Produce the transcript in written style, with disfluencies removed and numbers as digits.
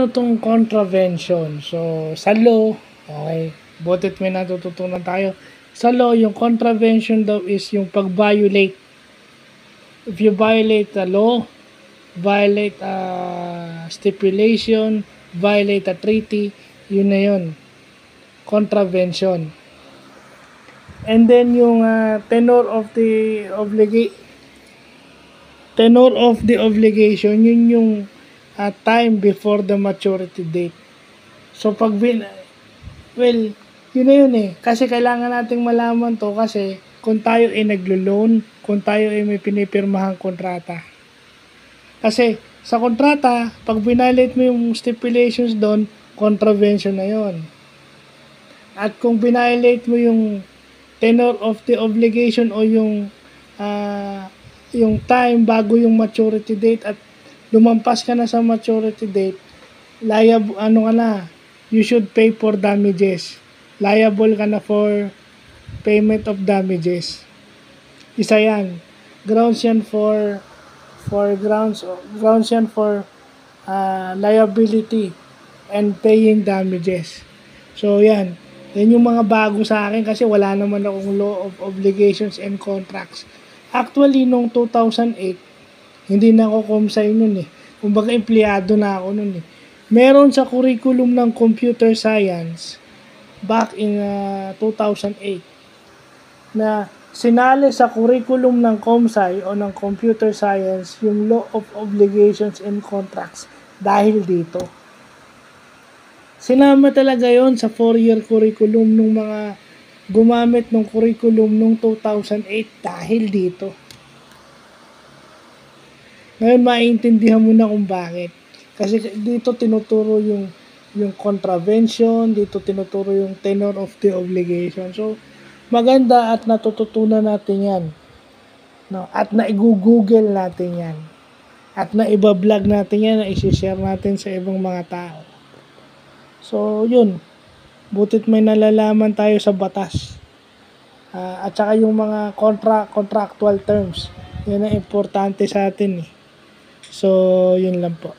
ano tong contravention? So, sa law, okay, butit may natututunan tayo. Sa law, yung contravention daw is yung pag-violate. If you violate the law, violate a stipulation, violate a treaty, yun na yun. Contravention. And then yung tenor of the obligation, yun yung time before the maturity date. So pag well, yun na yun eh. Kasi kailangan nating malaman to kasi kung tayo ay naglo-loan, kung tayo ay may pinipirmahang kontrata. Kasi sa kontrata, pag binalate mo yung stipulations doon, contravention na yon. At kung binalate mo yung tenor of the obligation o yung time bago yung maturity date at lumampas ka na sa maturity date, you should pay for damages. Liable ka na for payment of damages. Isa yan. Grounds yan for liability and paying damages. So yan. Yan yung mga bago sa akin kasi wala naman akong law of obligations and contracts. Actually, noong 2008, hindi na ako comsci nun eh. Kumbaga, empleyado na ako nun eh. Meron sa curriculum ng computer science back in 2008 na sinali sa curriculum ng ComSci o ng computer science yung law of obligations and contracts dahil dito. Sinama talaga yon sa 4-year curriculum ng mga gumamit ng curriculum nung 2008 dahil dito. Ngayon maiintindihan mo na kung bakit. Kasi dito tinuturo yung contravention, dito tinuturo yung tenor of the obligation. So, maganda at natututunan natin yan. No? At na-google natin yan. At na-iba-vlog natin yan, na isi-share natin sa ibang mga tao. So, yun. Butit may nalalaman tayo sa batas. At saka yung mga contractual terms. Yan ang importante sa atin eh. So, yun lang po.